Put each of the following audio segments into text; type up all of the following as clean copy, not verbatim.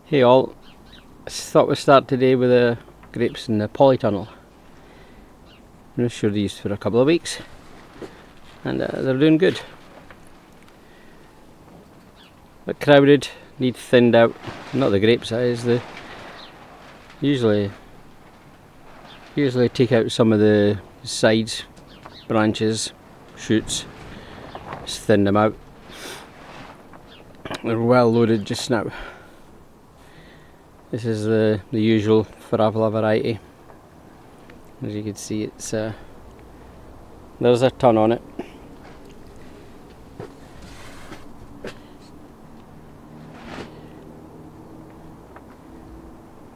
Hey all, I thought we'd start today with the grapes in the polytunnel. I'm not sure these for a couple of weeks and they're doing good. But crowded, need thinned out. Not the grape size, the usually take out some of the sides, branches, shoots, just thin them out. They're well loaded just now. This is the usual Faravala variety. As you can see, it's there's a ton on it.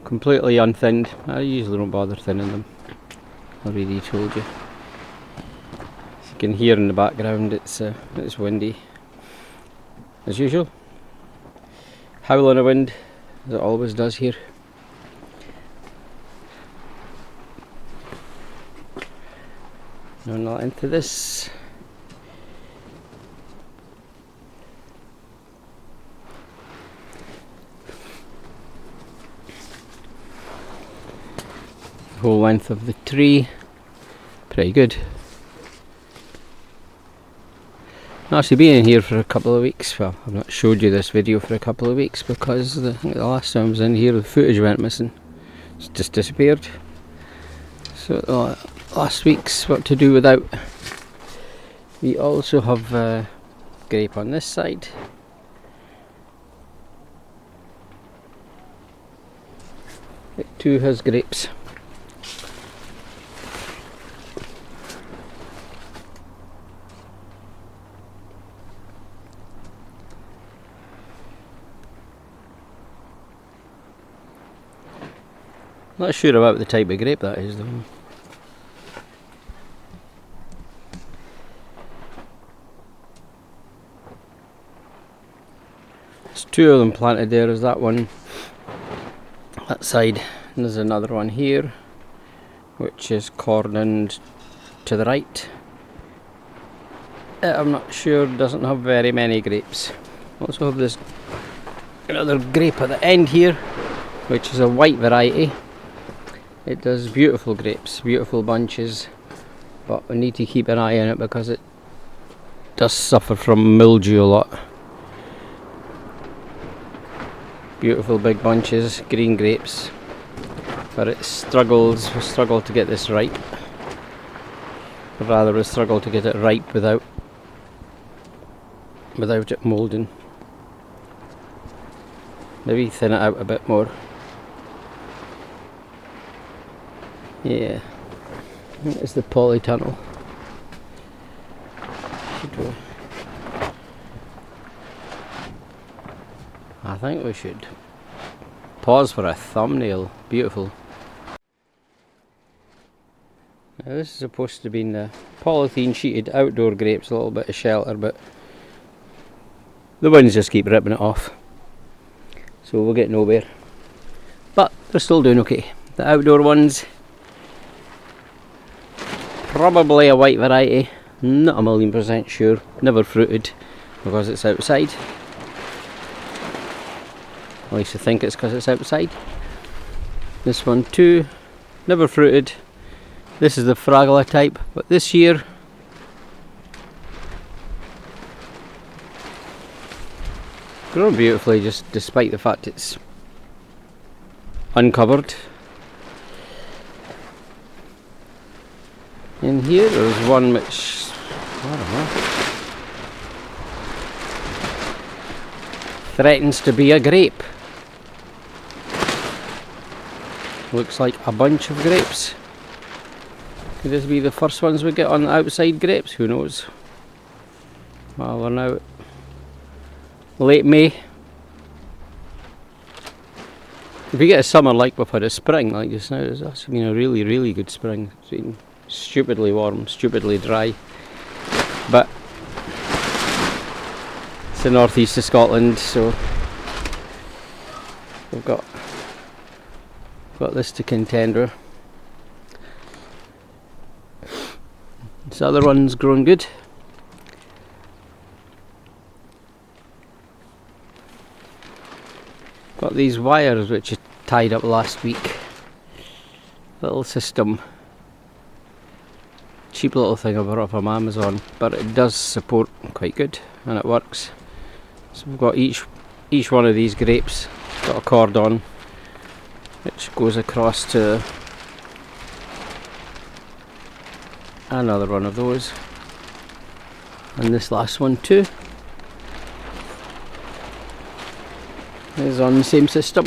Completely unthinned. I usually don't bother thinning them. I already told you. As you can hear in the background, it's windy as usual. Howling a wind, as it always does here. No, not into this. Whole length of the tree, pretty good. I've actually been in here for a couple of weeks. Well, I've not showed you this video for a couple of weeks because the last time I was in here the footage went missing. It's just disappeared. So last week's what to do without. We also have grape on this side. It too has grapes. Not sure about the type of grape that is though. There's two of them planted there. There's that one, that side, and there's another one here, which is cordoned to the right. I'm not sure, doesn't have very many grapes. Also have this another grape at the end here, which is a white variety. It does beautiful grapes, beautiful bunches, but we need to keep an eye on it because it does suffer from mildew a lot. Beautiful big bunches, green grapes, but we struggle to get this right. Or rather, we struggle to get it ripe without it moulding. Maybe thin it out a bit more. Yeah, it's the polytunnel. I think we should pause for a thumbnail. Beautiful. Now this is supposed to be the polythene sheeted outdoor grapes, a little bit of shelter, but the winds just keep ripping it off, so we'll get nowhere. But they're still doing okay. The outdoor ones, probably a white variety, not 1,000,000% sure, never fruited because it's outside. At least I think it's because it's outside. This one too, never fruited. This is the Fragola type, but this year grown beautifully, just despite the fact it's uncovered. In here there's one which, I don't know, threatens to be a grape. Looks like a bunch of grapes. Could this be the first ones we get on the outside grapes? Who knows? Well, we're now late May. If you get a summer like we've had a spring like this now, that's been a really, really good spring. It's been stupidly warm, stupidly dry, but it's the northeast of Scotland, so we've got this to contend with. This other one's grown good. Got these wires which I tied up last week. Little system. Cheap little thing I bought from Amazon, but it does support quite good and it works. So we've got each one of these grapes got a cord on which goes across to another one of those, and this last one too is on the same system.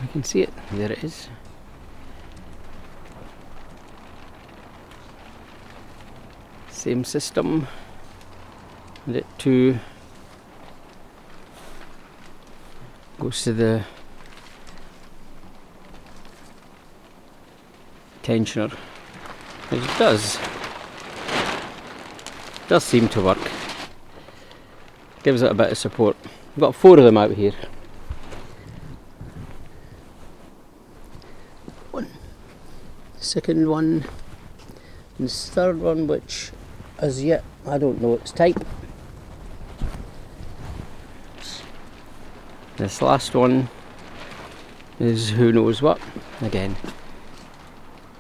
I can see it, there it is. Same system, and it too goes to the tensioner, which it does seem to work. Gives it a bit of support. We've got 4 of them out here. One, second one, and this third one, which as yet I don't know its type. This last one is who knows what. Again,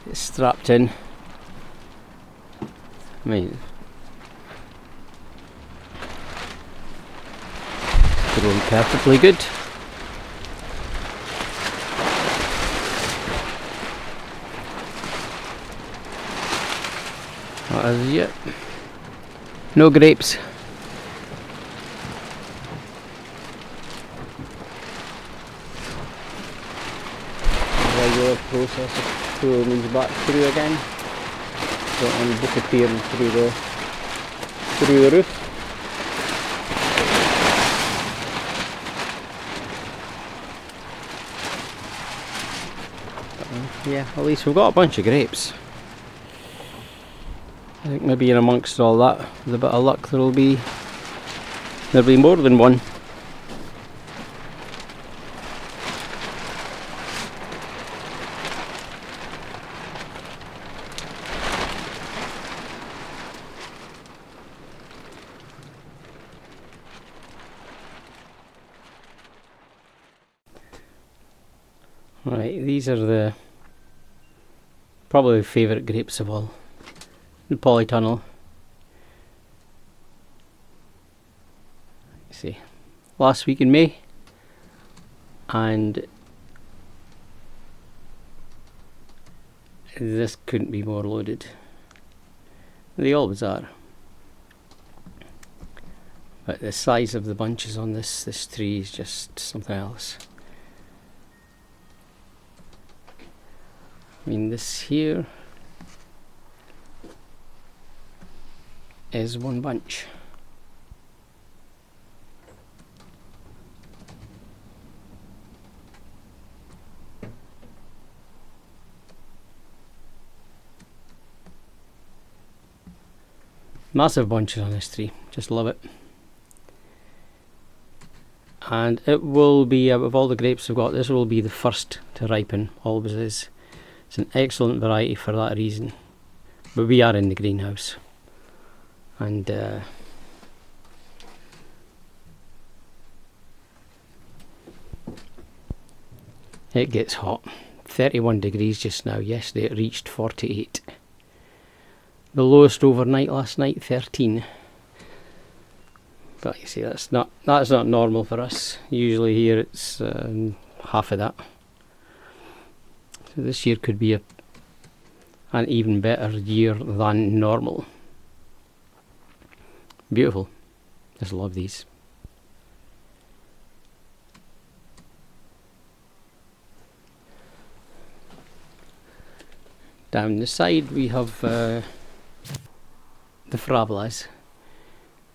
it's strapped in. I mean, it's going perfectly good. Not as yet. No grapes. Regular process of pulling these back through again. Don't want them disappearing through the roof. Yeah, at least we've got a bunch of grapes. I think maybe in amongst all that, with a bit of luck, there'll be more than one. Right, these are the probably favourite grapes of all. The Polytunnel. See, last week in May, and this couldn't be more loaded. They always are, but the size of the bunches on this tree is just something else. I mean, this here is one bunch. Massive bunches on this tree, just love it. And it will be, out of all the grapes I've got, this will be the first to ripen, always is. It's an excellent variety for that reason. But we are in the greenhouse, and it gets hot. 31 degrees just now. Yesterday it reached 48. The lowest overnight last night, 13. But you see, that's not normal for us. Usually here it's half of that. So this year could be an even better year than normal. Beautiful. Just love these. Down the side we have the Farabolas.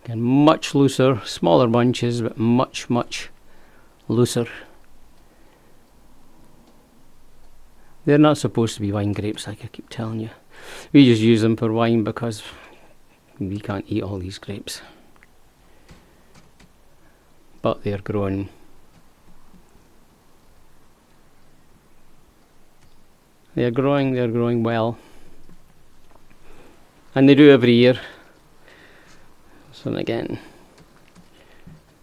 Again, much looser, smaller bunches, but much looser. They're not supposed to be wine grapes, like I keep telling you. We just use them for wine because we can't eat all these grapes. But they're growing. They're growing well. And they do every year. So then again,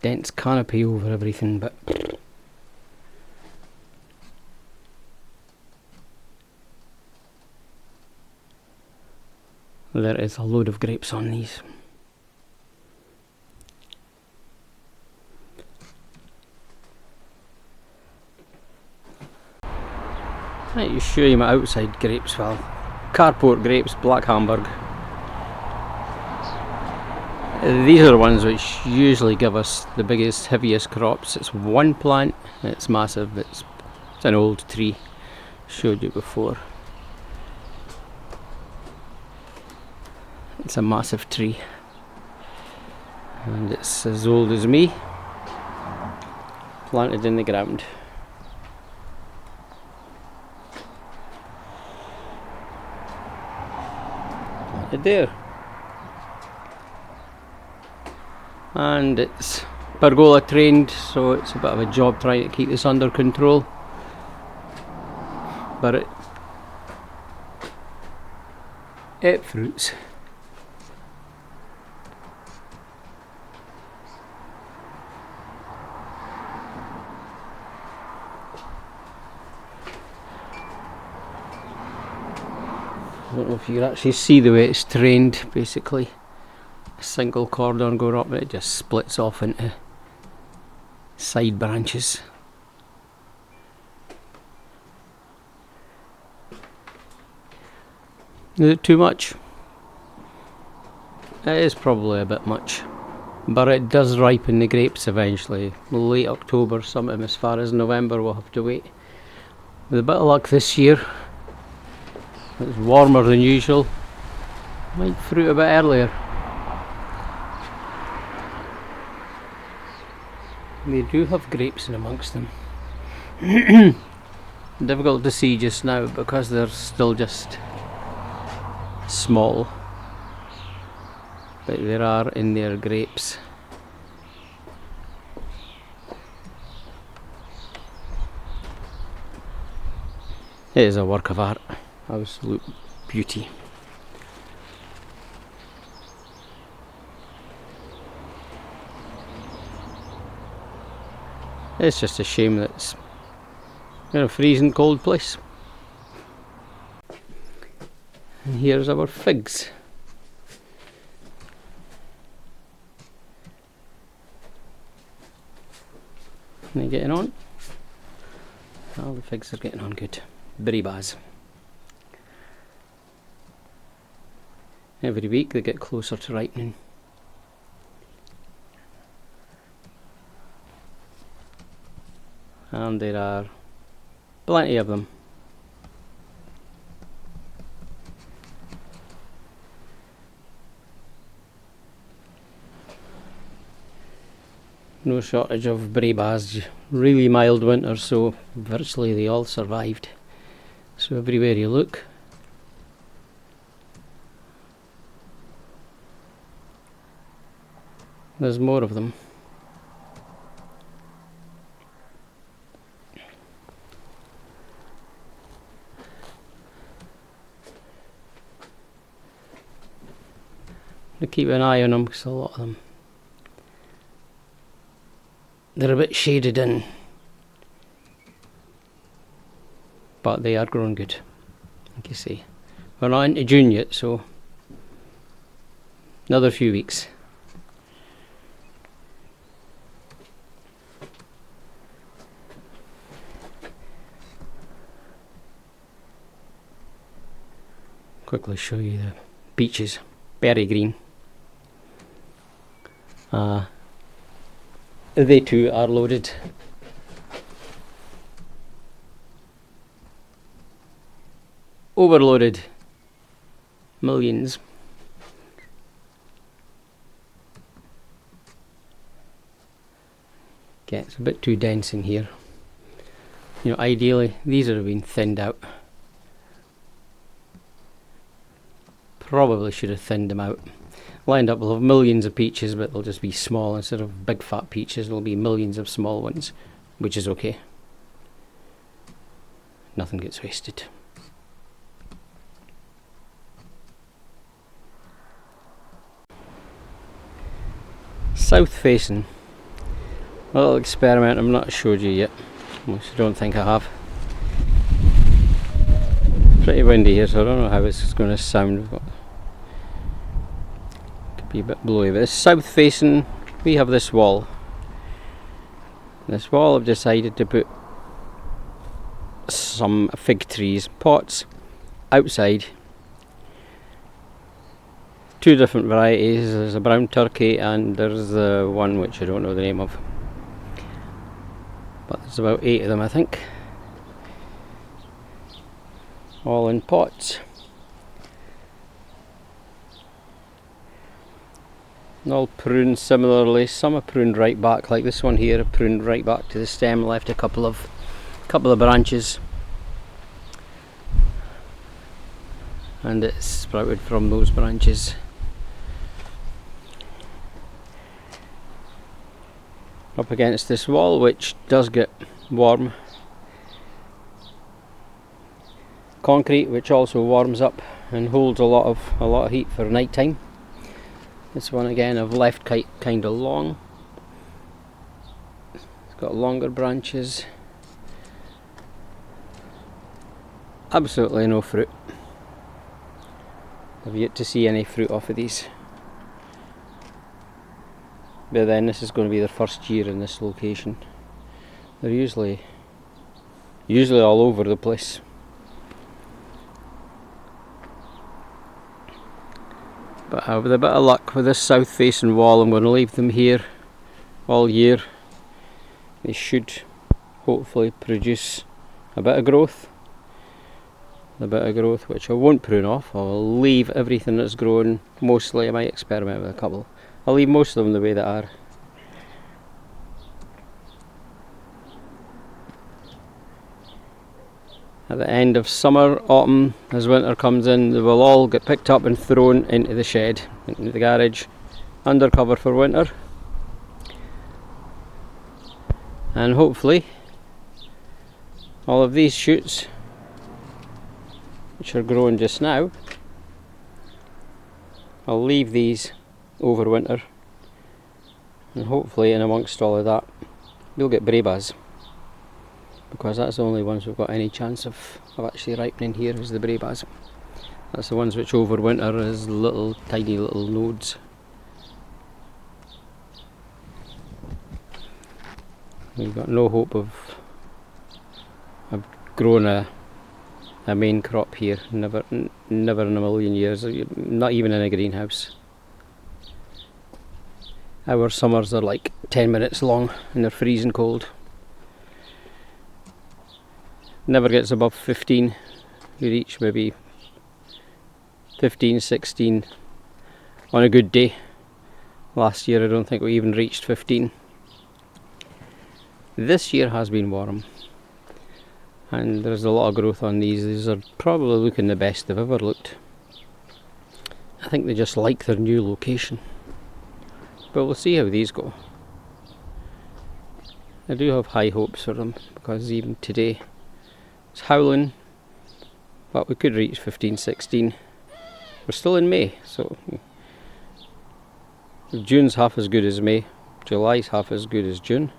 dense canopy over everything, but there is a load of grapes on these. Right, you show you my outside grapes. Well, Carport grapes, Black Hamburg. These are the ones which usually give us the biggest, heaviest crops. It's one plant, it's massive, it's an old tree, showed you before. It's a massive tree, and it's as old as me, planted in the ground. Planted there. And it's pergola trained, so it's a bit of a job trying to keep this under control, but it fruits. I don't know if you can actually see the way it's trained. Basically a single cordon going up and it just splits off into side branches. Is it too much? It is probably a bit much, but it does ripen the grapes eventually. Late October, sometime as far as November, we'll have to wait. With a bit of luck this year, it's warmer than usual, might fruit a bit earlier. They do have grapes in amongst them. Difficult to see just now because they're still just small, but there are in there grapes. It is a work of art, absolute beauty. It's just a shame that it's in a freezing cold place. And here's our figs. Are they getting on? Well, the figs are getting on good. Bribas. Every week they get closer to ripening. And there are plenty of them. No shortage of bribas. Really mild winter, so virtually they all survived. So everywhere you look, there's more of them. To keep an eye on them, because a lot of them, they're a bit shaded in, but they are growing good, like you see. We're not into June yet, so another few weeks. Quickly show you the peaches, berry green. They too are loaded. Overloaded. Millions. Gets a bit too dense in here. You know, ideally these would have been thinned out. Probably should have thinned them out. Lined up, we'll have millions of peaches, but they'll just be small. Instead of big fat peaches, there'll be millions of small ones, which is okay. Nothing gets wasted. south facing. A little experiment I've not showed you yet. I don't think I have. Pretty windy here, so I don't know how this is going to sound. Could be a bit blowy, but it's south facing. We have this wall. This wall I've decided to put some fig trees, pots, outside. Two different varieties. There's a brown turkey and there's the one which I don't know the name of. But there's about 8 of them, I think. All in pots. And all pruned similarly. Some are pruned right back, like this one here, pruned right back to the stem, left a couple of branches. And it's sprouted from those branches. Up against this wall, which does get warm. Concrete, which also warms up and holds a lot of heat for night time. This one again I've left kind of long. It's got longer branches. Absolutely no fruit. I've yet to see any fruit off of these. But then this is going to be their first year in this location. They're usually all over the place. But with a bit of luck with this south facing wall, I'm going to leave them here all year. They should hopefully produce a bit of growth. A bit of growth which I won't prune off. I'll leave everything that's grown. Mostly I might experiment with a couple. I'll leave most of them the way they are. At the end of summer, autumn, as winter comes in, they will all get picked up and thrown into the shed, into the garage, under cover for winter. And hopefully, all of these shoots, which are growing just now, I'll leave these over winter, and hopefully in amongst all of that we'll get brevas, because that's the only ones we've got any chance of actually ripening here is the brevas. That's the ones which overwinter as little tiny little nodes. We've got no hope of growing a main crop here, never in a million years, not even in a greenhouse. Our summers are like 10 minutes long and they're freezing cold. Never gets above 15. We reach maybe 15, 16 on a good day. Last year I don't think we even reached 15. This year has been warm. And there's a lot of growth on these. These are probably looking the best they've ever looked. I think they just like their new location. But we'll see how these go. I do have high hopes for them, because even today it's howling, but we could reach 15, 16. We're still in May, so June's half as good as May, July's half as good as June.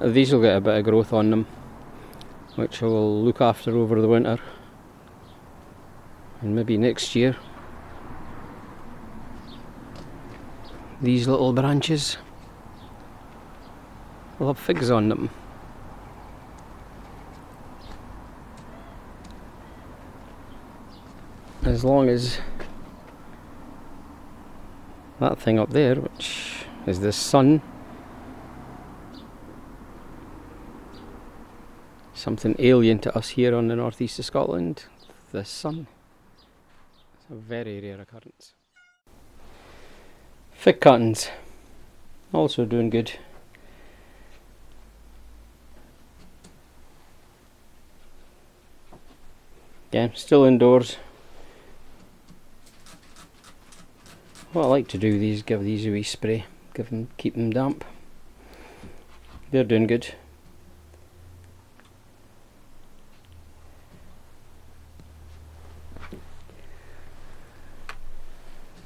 These will get a bit of growth on them, which I will look after over the winter, and maybe next year these little branches will have figs on them. As long as that thing up there, which is the sun, something alien to us here on the northeast of Scotland, the sun. It's a very rare occurrence. Fig cuttings, also doing good. Again, still indoors. What I like to do is give these a wee spray, keep them damp. They're doing good.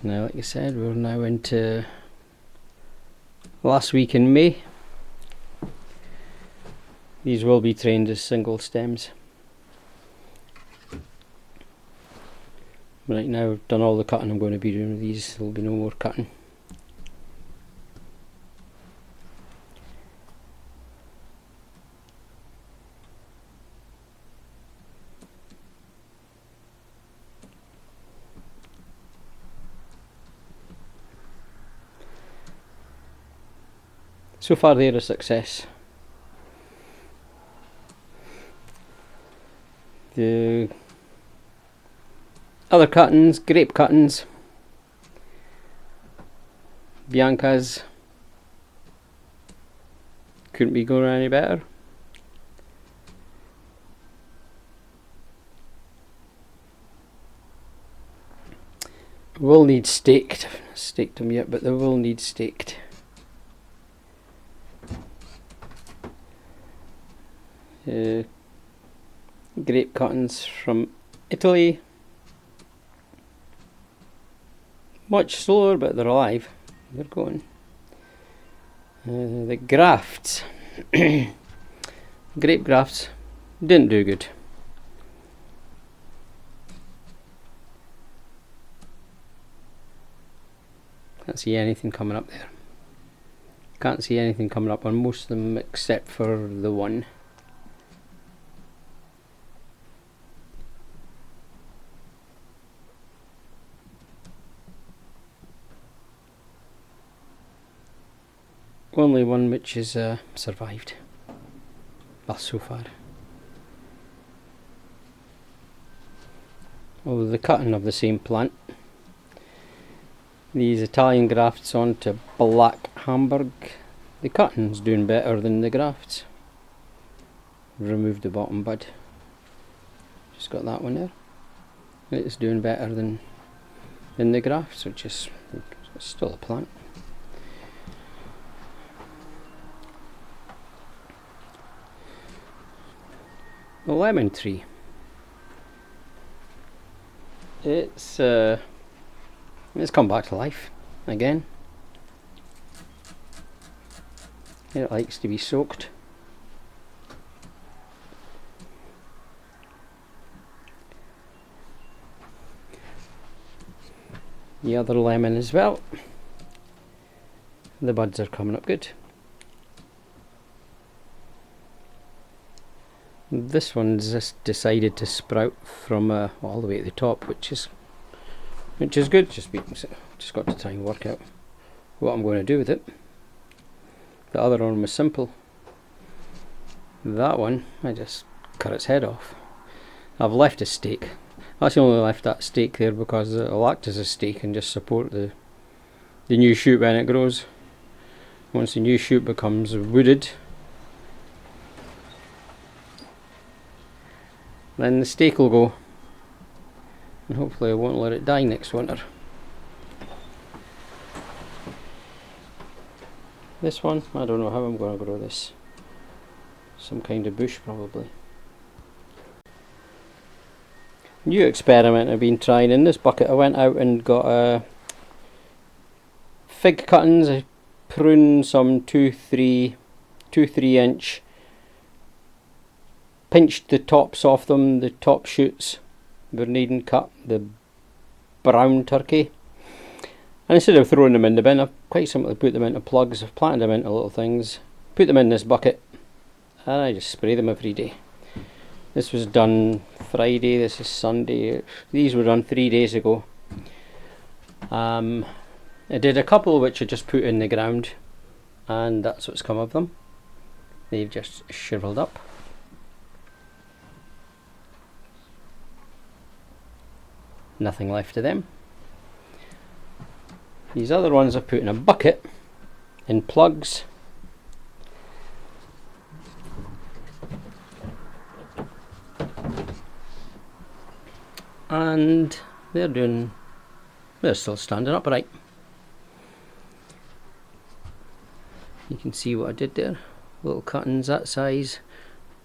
Now, like I said, we're now into last week in May. These will be trained as single stems. Right now I've done all the cutting I'm going to be doing with these. There'll be no more cutting. So far they're a success. The other cuttings, grape cuttings, Bianca's, couldn't be going any better. Will need staked. I haven't staked them yet, but they will need staked. Grape cuttings from Italy. Much slower, but they're alive. They're going. The grafts. Grape grafts didn't do good. Can't see anything coming up there. Can't see anything coming up on most of them except for the one. Only one which has survived. Well, so far. Oh, the cutting of the same plant. These Italian grafts onto Black Hamburg. The cutting's doing better than the grafts. Removed the bottom bud. Just got that one there. It's doing better than the grafts, which is still a plant. The lemon tree. It's come back to life again. It likes to be soaked. The other lemon as well. The buds are coming up good. This one's just decided to sprout from all the way at the top, which is good. Just got to try and work out what I'm going to do with it. The other one was simple. That one, I just cut its head off. I've left a stake. I actually only left that stake there because it'll act as a stake and just support the new shoot when it grows. Once the new shoot becomes wooded, then the stake will go, and hopefully I won't let it die next winter. This one, I don't know how I'm going to grow this. Some kind of bush probably. New experiment I've been trying in this bucket. I went out and got fig cuttings. I pruned some 2-3 inch. Pinched the tops off them, the top shoots were needing cut, the brown turkey. And instead of throwing them in the bin, I've quite simply put them into plugs. I've planted them into little things, put them in this bucket, and I just spray them every day. This was done Friday, this is Sunday. These were done 3 days ago. I did a couple which I just put in the ground, and that's what's come of them. They've just shriveled up. Nothing left of them. These other ones I've put in a bucket in plugs. And they're still standing upright. You can see what I did there. Little cuttings that size.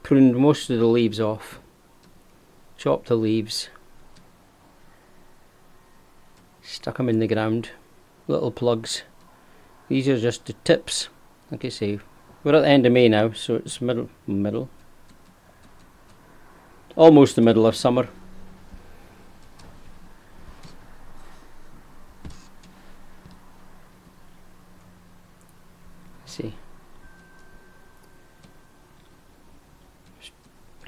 Pruned most of the leaves off. Chopped the leaves. stuck them in the ground, little plugs. These are just the tips. Like I say, we're at the end of May now, so it's almost the middle of summer. See,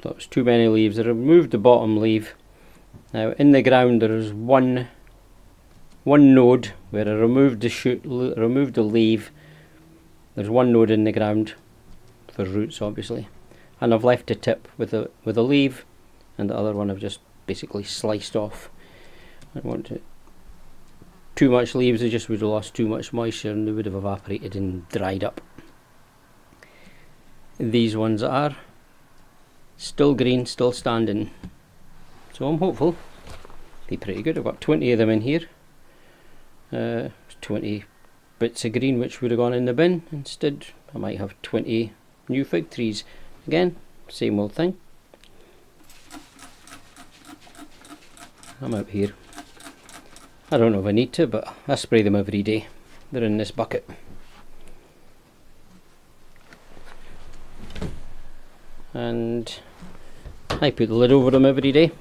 that was too many leaves. I removed the bottom leaf. Now in the ground there is one node where I removed the shoot, removed the leaf. There's one node in the ground for roots, obviously, and I've left the tip with a leaf, and the other one I've just basically sliced off. I don't want too much leaves, they just would have lost too much moisture and they would have evaporated and dried up. These ones are still green, still standing, so I'm hopeful they're pretty good. I've got 20 of them in here. 20 bits of green which would have gone in the bin. Instead I might have 20 new fig trees. Again, same old thing. I'm out here. I don't know if I need to, but I spray them every day. They're in this bucket. And I put the lid over them every day.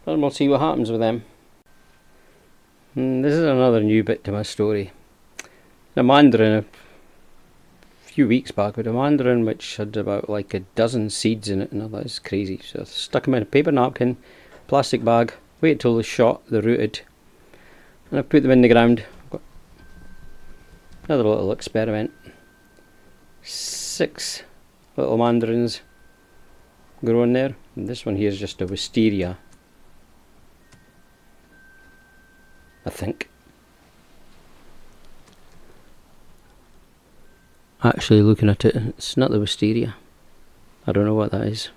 And we'll see what happens with them. And this is another new bit to my story. A mandarin, a few weeks back, with a mandarin which had about like a dozen seeds in it, and that is crazy. So I stuck them in a paper napkin, plastic bag, waited till they shot, they rooted, and I put them in the ground. I've got another little experiment. 6 little mandarins growing there, and this one here is just a wisteria, I think. Actually, looking at it, it's not the wisteria. I don't know what that is.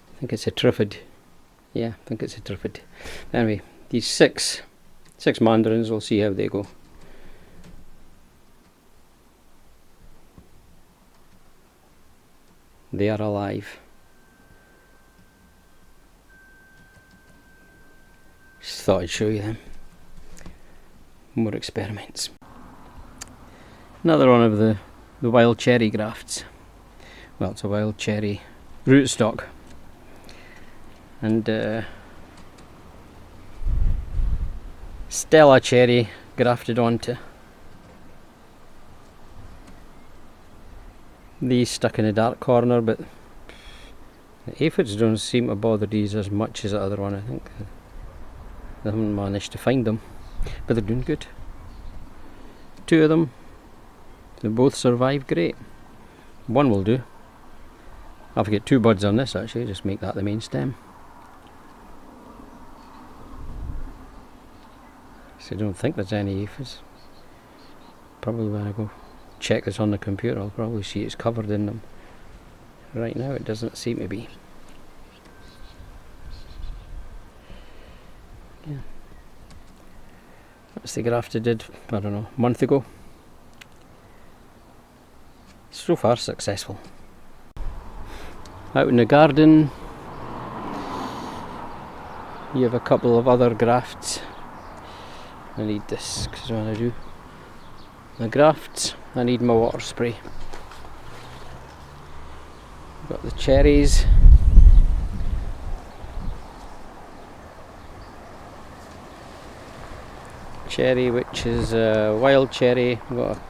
I think it's a triffid. Yeah, I think it's a triffid. Anyway, these six mandarins, we'll see how they go. They are alive. Just thought I'd show you them. More experiments. Another one of the wild cherry grafts. Well, it's a wild cherry rootstock, and Stella cherry grafted onto. These stuck in a dark corner, but the aphids don't seem to bother these as much as the other one. I think they haven't managed to find them, but they're doing good. 2 of them, they both survive great. One will do. I'll get 2 buds on this actually, just make that the main stem. So I don't think there's any aphids. Probably when I go check this on the computer, I'll probably see it's covered in them. Right now it doesn't seem to be. Yeah. That's the graft I did, I don't know, a month ago. So far successful. Out in the garden you have a couple of other grafts. I need this because when I do the grafts I need my water spray. Got the cherries. Cherry, which is wild cherry. Got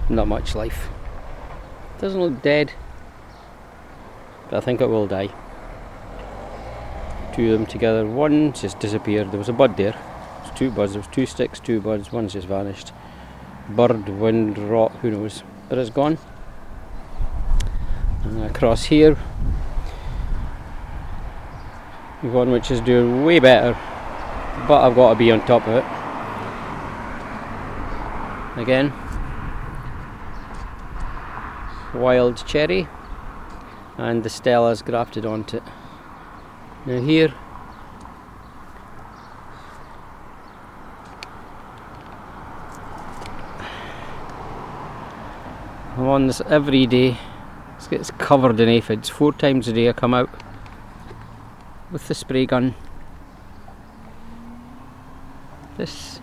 not much life. Doesn't look dead, but I think it will die. 2 of them together. One just disappeared. There was a bud there. There's 2 buds. There was 2 sticks, 2 buds. One's just vanished. Bird, wind, rot, who knows? But it's gone. And across here, one which is doing way better, but I've got to be on top of it. Again, wild cherry, and the Stella's grafted onto it. Now here, I'm on this every day. It gets covered in aphids. 4 times a day I come out with the spray gun. This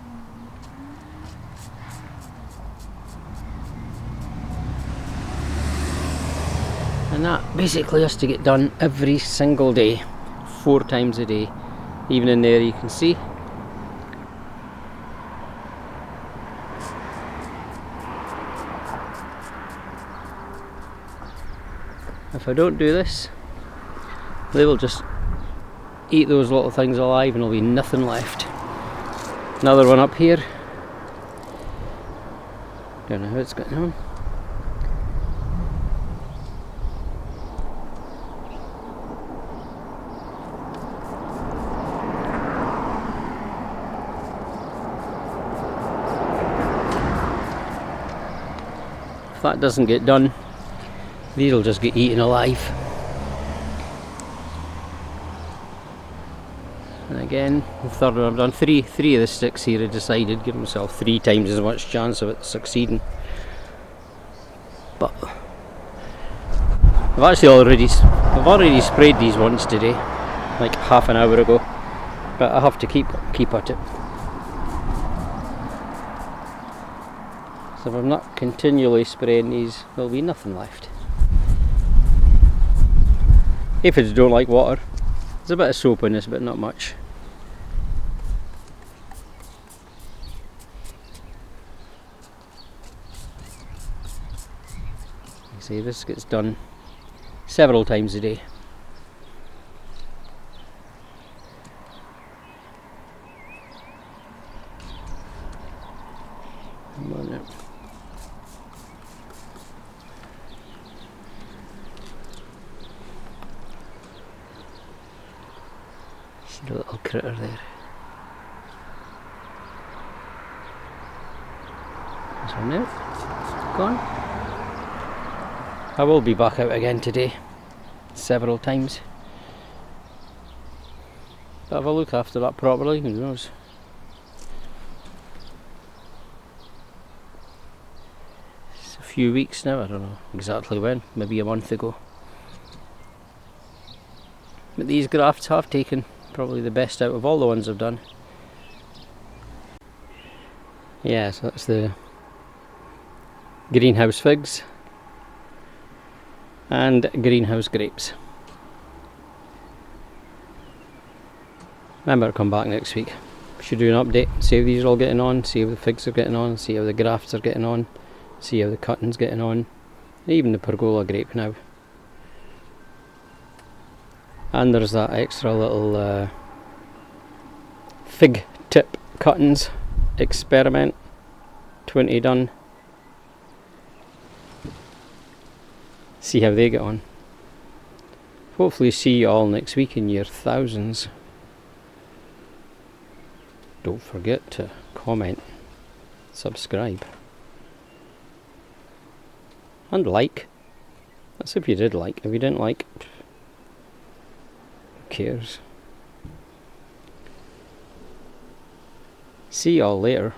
and that basically has to get done every single day, 4 times a day. Even in there you can see. If I don't do this, they will just eat those little things alive and there'll be nothing left. Another one up here. Don't know how it's getting on. If that doesn't get done, these will just get eaten alive. And again, the third one I've done. Three of the sticks here I decided, give myself 3 times as much chance of it succeeding. But I've already sprayed these once today, like half an hour ago. But I have to keep at it. So if I'm not continually spraying these, there'll be nothing left. Aphids don't like water. There's a bit of soap in this, but not much. You see, this gets done several times a day. See the little critter there. There's one there. Gone. I will be back out again today, several times. But if I look after that properly, who knows? It's a few weeks now, I don't know exactly when, maybe a month ago. But these grafts have taken probably the best out of all the ones I've done. Yeah, so that's the greenhouse figs and greenhouse grapes. Remember to come back next week. Should do an update, see how these are all getting on, see how the figs are getting on, see how the grafts are getting on, see how the cuttings getting on, even the pergola grape now. And there's that extra little fig tip cuttings experiment, 20 done. See how they get on. Hopefully see you all next week in your thousands. Don't forget to comment, subscribe, and like. That's if you did like. If you didn't like, who cares? See y'all later.